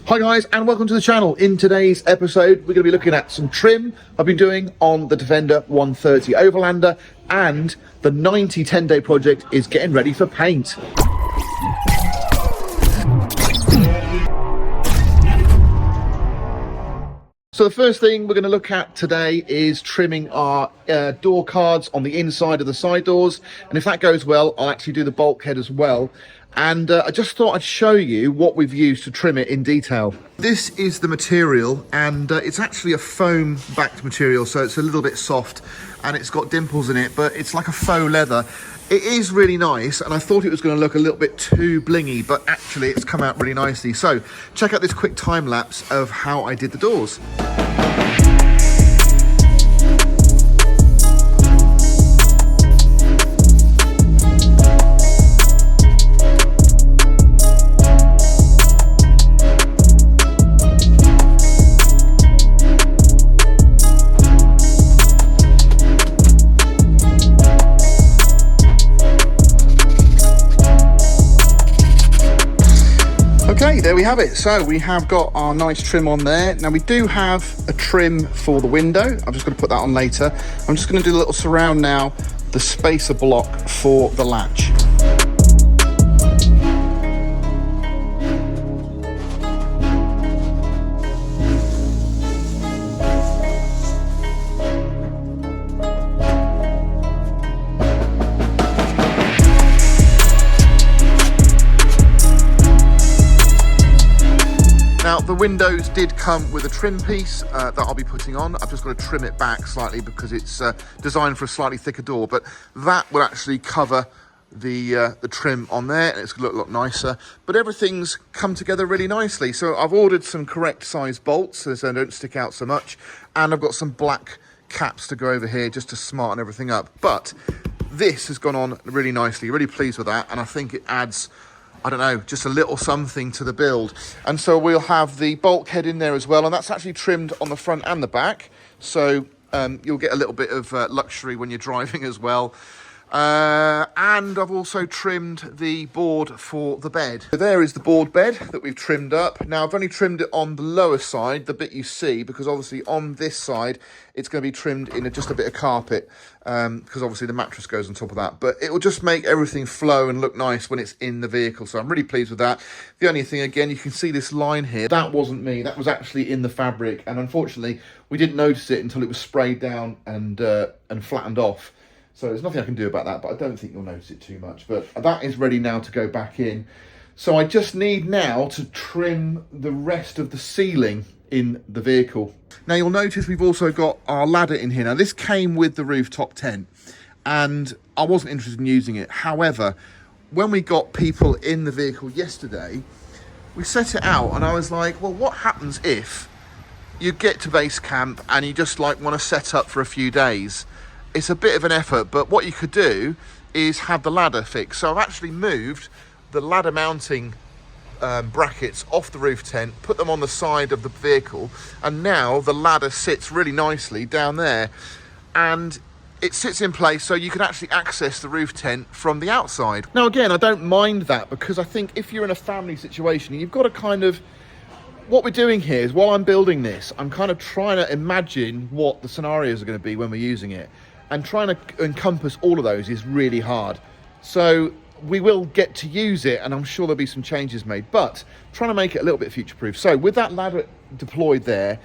Hi guys, and welcome to the channel. In today's episode, we're going to be looking at some trim I've been doing on the Defender 130 Overlander, and the 90 10-day project is getting ready for paint. So the first thing we're going to look at today is trimming our door cards on the inside of the side doors, and if that goes well, I'll actually do the bulkhead as well. And I just thought I'd show you what we've used to trim it in detail. This is the material, and it's actually a foam backed material, so it's a little bit soft and it's got dimples in it, but it's like a faux leather. It is really nice, and I thought it was going to look a little bit too blingy, but actually it's come out really nicely. So check out this quick time lapse of how I did the doors. Okay, there we have it. So we have got our nice trim on there. Now we do have a trim for the window. I'm just going to put that on later. I'm just going to do a little surround now, the spacer block for the latch. Now the windows did come with a trim piece that I'll be putting on. I've just got to trim it back slightly because it's designed for a slightly thicker door, but that will actually cover the trim on there, and it's going to look a lot nicer. But everything's come together really nicely. So I've ordered some correct size bolts so they don't stick out so much, and I've got some black caps to go over here just to smarten everything up. But this has gone on really nicely, really pleased with that, and I think it adds, I don't know, just a little something to the build. And so we'll have the bulkhead in there as well, and that's actually trimmed on the front and the back, so you'll get a little bit of luxury when you're driving as well. And I've also trimmed the board for the bed. So there is the board bed that we've trimmed up. Now I've only trimmed it on the lower side, the bit you see, because obviously on this side it's going to be trimmed in just a bit of carpet, because obviously the mattress goes on top of that. But it will just make everything flow and look nice when it's in the vehicle, so I'm really pleased with that. The only thing, again, you can see this line here, that wasn't me, that was actually in the fabric, and unfortunately we didn't notice it until it was sprayed down and flattened off. So there's nothing I can do about that, but I don't think you'll notice it too much. But that is ready now to go back in. So I just need now to trim the rest of the ceiling in the vehicle. Now you'll notice we've also got our ladder in here. Now this came with the rooftop tent, and I wasn't interested in using it. However, when we got people in the vehicle yesterday, we set it out and I was like, well, what happens if you get to base camp and you just like want to set up for a few days? It's a bit of an effort, but what you could do is have the ladder fixed. So I've actually moved the ladder mounting brackets off the roof tent, put them on the side of the vehicle, and now the ladder sits really nicely down there, and it sits in place so you can actually access the roof tent from the outside. Now again, I don't mind that, because I think if you're in a family situation, you've got to kind of, what we're doing here is, while I'm building this, I'm kind of trying to imagine what the scenarios are going to be when we're using it. And trying to encompass all of those is really hard. So we will get to use it, and I'm sure there'll be some changes made, but trying to make it a little bit future-proof. So with that ladder deployed there,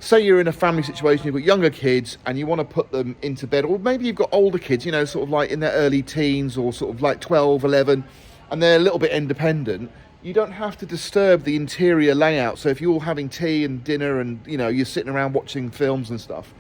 say you're in a family situation, you've got younger kids and you want to put them into bed, or maybe you've got older kids, you know, sort of like in their early teens, or sort of like 12, 11, and they're a little bit independent. You don't have to disturb the interior layout. So if you're having tea and dinner and, you know, you're sitting around watching films and stuff,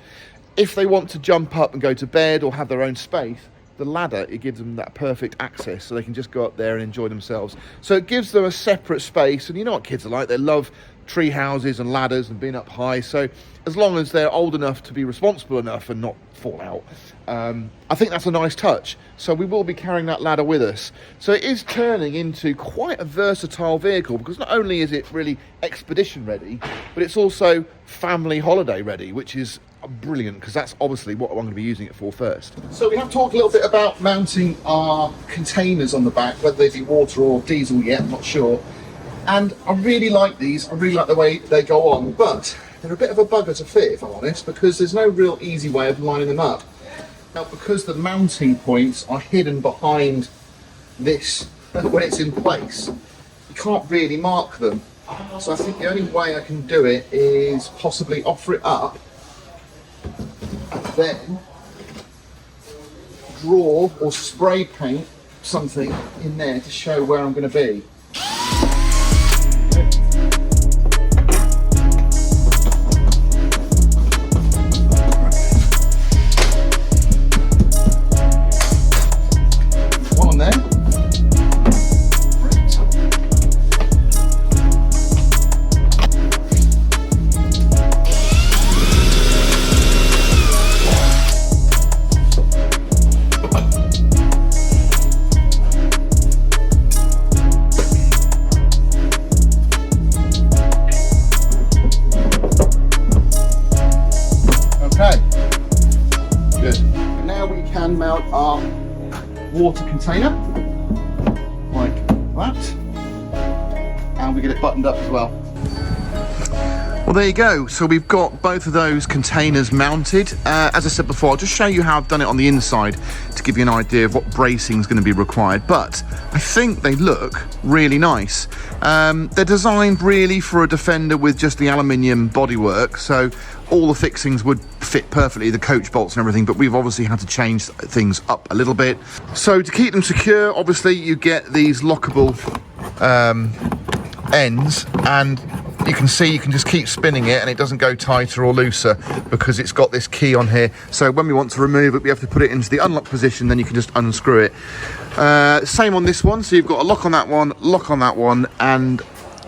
if they want to jump up and go to bed or have their own space, the ladder, it gives them that perfect access, so they can just go up there and enjoy themselves. So it gives them a separate space, and you know what kids are like, they love tree houses and ladders and being up high. So as long as they're old enough to be responsible enough and not fall out, I think that's a nice touch. So we will be carrying that ladder with us. So it is turning into quite a versatile vehicle, because not only is it really expedition ready, but it's also family holiday ready, which is brilliant, because that's obviously what I'm going to be using it for first. So we have talked a little bit about mounting our containers on the back, whether they be water or diesel yet, I'm not sure. And I really like these, I really like the way they go on, but they're a bit of a bugger to fit, if I'm honest, because there's no real easy way of lining them up. Now, because the mounting points are hidden behind this when it's in place, you can't really mark them. So I think the only way I can do it is possibly offer it up and then draw or spray paint something in there to show where I'm going to be. Mount our water container like that, and we get it buttoned up as well. Well, there you go. So we've got both of those containers mounted. As I said before, I'll just show you how I've done it on the inside to give you an idea of what bracing is going to be required, but I think they look really nice. They're designed really for a Defender with just the aluminium bodywork, so all the fixings would fit perfectly, the coach bolts and everything, but we've obviously had to change things up a little bit. So to keep them secure, obviously you get these lockable ends, and you can see you can just keep spinning it and it doesn't go tighter or looser because it's got this key on here. So when we want to remove it, we have to put it into the unlock position, then you can just unscrew it. Same on this one, so you've got a lock on that one, and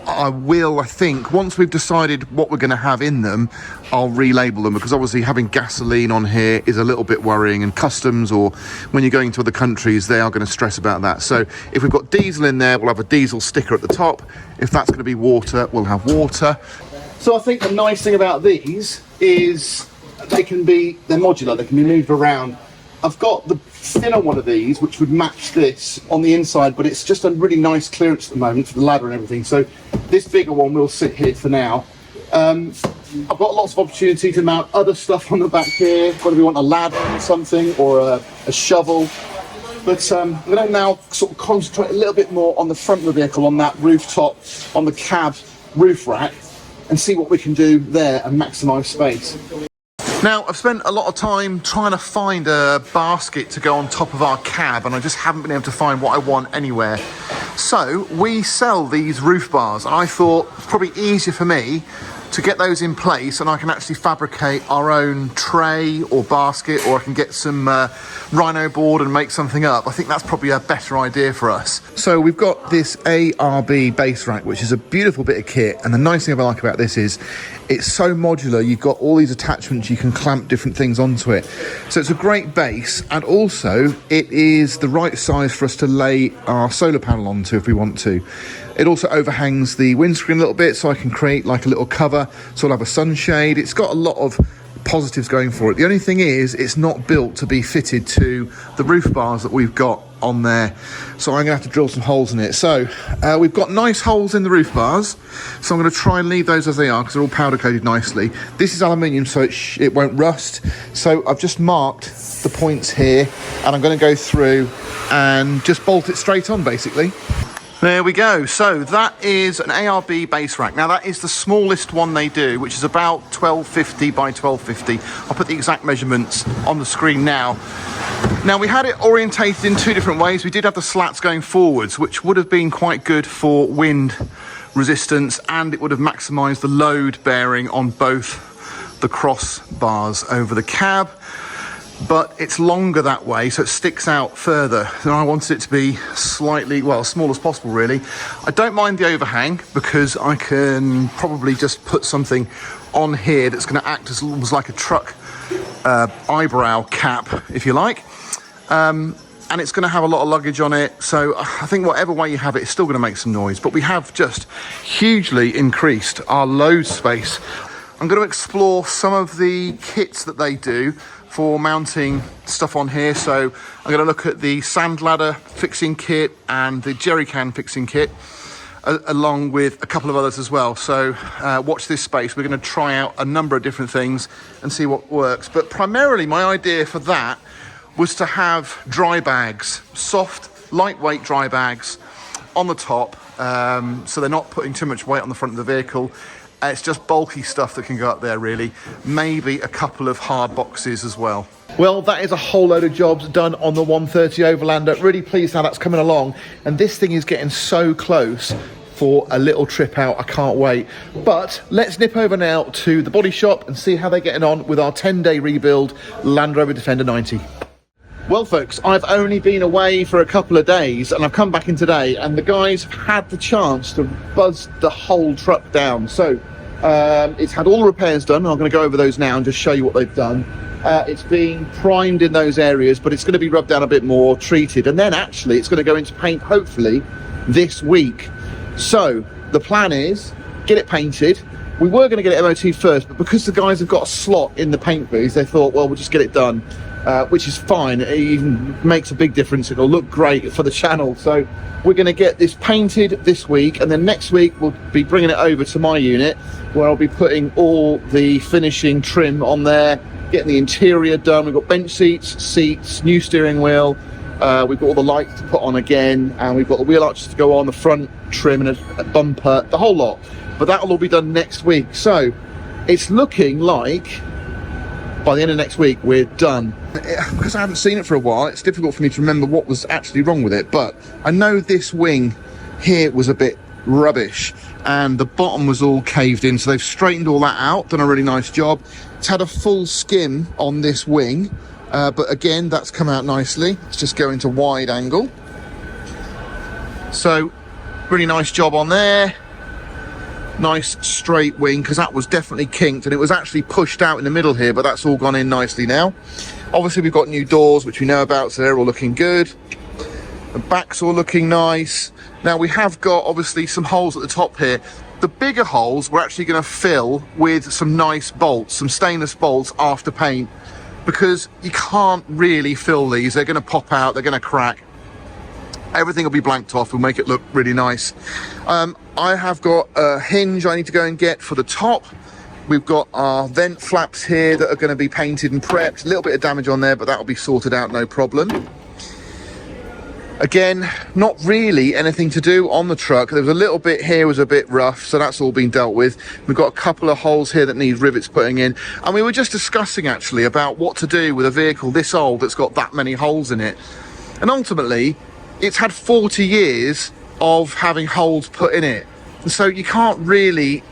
I think, once we've decided what we're going to have in them, I'll relabel them, because obviously having gasoline on here is a little bit worrying, and customs, or when you're going to other countries, they are going to stress about that. So if we've got diesel in there, we'll have a diesel sticker at the top. If that's going to be water, we'll have water. So I think the nice thing about these is they're modular, they can be moved around. I've got the thinner one of these, which would match this on the inside, but it's just a really nice clearance at the moment for the ladder and everything. So this bigger one will sit here for now. I've got lots of opportunity to mount other stuff on the back here, whether we want a ladder or something, or a shovel. But I'm going to now sort of concentrate a little bit more on the front of the vehicle, on that rooftop, on the cab roof rack, and see what we can do there and maximise space. Now, I've spent a lot of time trying to find a basket to go on top of our cab, and I just haven't been able to find what I want anywhere. So we sell these roof bars, and I thought it's probably easier for me to get those in place, and I can actually fabricate our own tray or basket, or I can get some rhino board and make something up. I think that's probably a better idea for us. So we've got this ARB base rack, which is a beautiful bit of kit, and the nice thing I like about this is it's so modular. You've got all these attachments, you can clamp different things onto it. So it's a great base, and also it is the right size for us to lay our solar panel onto if we want to. It also overhangs the windscreen a little bit, so I can create like a little cover, so I'll have a sunshade. It's got a lot of positives going for it. The only thing is, it's not built to be fitted to the roof bars that we've got on there, so I'm gonna have to drill some holes in it. So we've got nice holes in the roof bars, so I'm going to try and leave those as they are because they're all powder coated nicely. This is aluminium, so it won't rust. So I've just marked the points here, and I'm going to go through and just bolt it straight on basically. There we go. So that is an ARB base rack. Now that is the smallest one they do, which is about 1250 by 1250. I'll put the exact measurements on the screen now. Now we had it orientated in two different ways. We did have the slats going forwards, which would have been quite good for wind resistance, and it would have maximised the load bearing on both the cross bars over the cab. But it's longer that way, so it sticks out further. And I wanted it to be slightly, well, as small as possible, really. I don't mind the overhang because I can probably just put something on here that's going to act as almost like a truck eyebrow cap, if you like. And it's going to have a lot of luggage on it. So I think whatever way you have it, it's still going to make some noise. But we have just hugely increased our load space. I'm going to explore some of the kits that they do for mounting stuff on here. So I'm going to look at the sand ladder fixing kit and the jerry can fixing kit. along with a couple of others as well. So watch this space. We're going to try out a number of different things and see what works. But primarily my idea for that was to have dry bags, soft, lightweight dry bags on the top, so they're not putting too much weight on the front of the vehicle. It's just bulky stuff that can go up there, really. Maybe a couple of hard boxes as well. Well, that is a whole load of jobs done on the 130 Overlander. Really pleased how that's coming along. And this thing is getting so close for a little trip out. I can't wait. But let's nip over now to the body shop and see how they're getting on with our 10-day rebuild Land Rover Defender 90. Well, folks, I've only been away for a couple of days and I've come back in today, and the guys have had the chance to buzz the whole truck down. So it's had all the repairs done. I'm going to go over those now and just show you what they've done. It's been primed in those areas, but it's going to be rubbed down a bit more, treated, and then actually it's going to go into paint hopefully this week. So the plan is get it painted. We were going to get it MOT first, but because the guys have got a slot in the paint booth, they thought, well, we'll just get it done. Which is fine. It even makes a big difference. It'll look great for the channel. So we're going to get this painted this week, and then next week we'll be bringing it over to my unit where I'll be putting all the finishing trim on there, getting the interior done. We've got bench seats, new steering wheel. We've got all the lights to put on again, and we've got the wheel arches to go on, the front trim and a bumper, the whole lot. But that'll all be done next week. So it's looking like by the end of next week we're done. Because I haven't seen it for a while, it's difficult for me to remember what was actually wrong with it, but I know this wing here was a bit rubbish and the bottom was all caved in, so they've straightened all that out, done a really nice job. It's had a full skim on this wing, but again, that's come out nicely. Let's just go into wide angle. So really nice job on there. Nice straight wing, because that was definitely kinked and it was actually pushed out in the middle here, but that's all gone in nicely now. Obviously we've got new doors which we know about, so they're all looking good. The back's all looking nice. Now we have got obviously some holes at the top here. The bigger holes we're actually going to fill with some nice bolts, some stainless bolts after paint, because you can't really fill these. They're going to pop out, they're going to crack. Everything will be blanked off. We'll make it look really nice. I have got a hinge I need to go and get for the top. We've got our vent flaps here that are going to be painted and prepped. A little bit of damage on there, but that'll be sorted out, no problem. Again, not really anything to do on the truck. There was a little bit here was a bit rough, so that's all been dealt with. We've got a couple of holes here that need rivets putting in. And we were just discussing actually about what to do with a vehicle this old that's got that many holes in it. And ultimately, it's had 40 years of having holes put in it. So you can't really,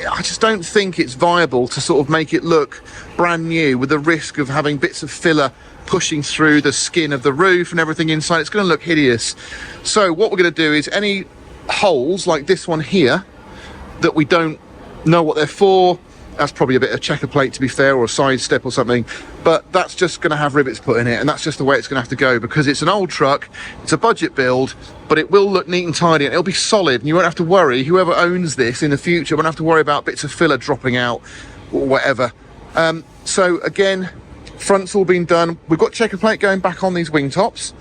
I just don't think it's viable to sort of make it look brand new with the risk of having bits of filler pushing through the skin of the roof and everything inside. It's going to look hideous. So what we're going to do is any holes like this one here that we don't know what they're for, that's probably a bit of checker plate to be fair, or a side step or something, but that's just going to have rivets put in it, and that's just the way it's going to have to go, because it's an old truck, it's a budget build, but it will look neat and tidy and it'll be solid, and you won't have to worry, whoever owns this in the future won't have to worry about bits of filler dropping out or whatever. So again, front's all been done. We've got checker plate going back on these wing tops,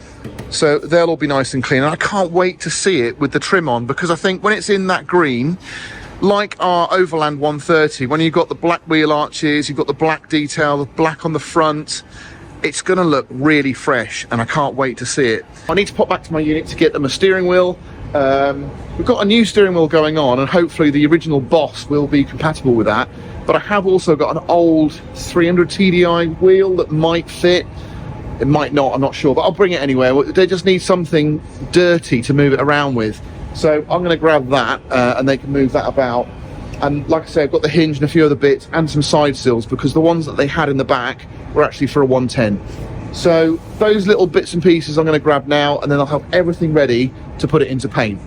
so they'll all be nice and clean, and I can't wait to see it with the trim on, because I think when it's in that green, like our Overland 130, when you've got the black wheel arches, you've got the black detail, the black on the front, it's going to look really fresh, and I can't wait to see it. I need to pop back to my unit to get them a steering wheel. We've got a new steering wheel going on, and hopefully the original Boss will be compatible with that, but I have also got an old 300 TDI wheel that might fit. It might not, I'm not sure, but I'll bring it anyway. They just need something dirty to move it around with. So I'm going to grab that and they can move that about. And like I say, I've got the hinge and a few other bits and some side sills, because the ones that they had in the back were actually for a 110. So those little bits and pieces I'm going to grab now, and then I'll have everything ready to put it into paint.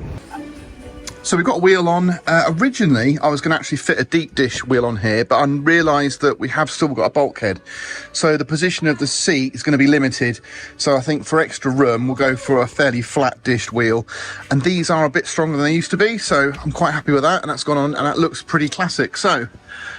So we've got a wheel on. Originally, I was going to actually fit a deep dish wheel on here, but I realised that we have still got a bulkhead. So the position of the seat is going to be limited. So I think for extra room, we'll go for a fairly flat dished wheel. And these are a bit stronger than they used to be, so I'm quite happy with that. And that's gone on, and that looks pretty classic. So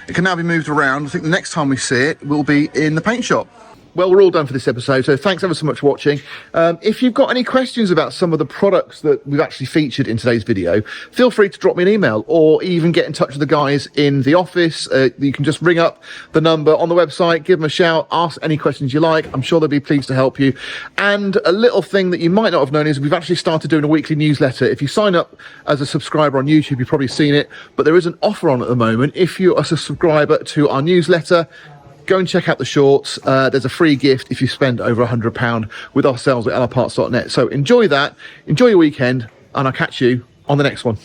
it can now be moved around. I think the next time we see it will be in the paint shop. well, we're all done for this episode, so thanks ever so much for watching. If you've got any questions about some of the products that we've actually featured in today's video, feel free to drop me an email or even get in touch with the guys in the office. You can just ring up the number on the website, give them a shout, ask any questions you like. I'm sure they'll be pleased to help you. And a little thing that you might not have known is we've actually started doing a weekly newsletter. If you sign up as a subscriber on YouTube, you've probably seen it, but there is an offer on at the moment. If you're a subscriber to our newsletter, go and check out the shorts. There's a free gift if you spend over £100 with ourselves at allarparts.net. So enjoy that, enjoy your weekend, and I'll catch you on the next one.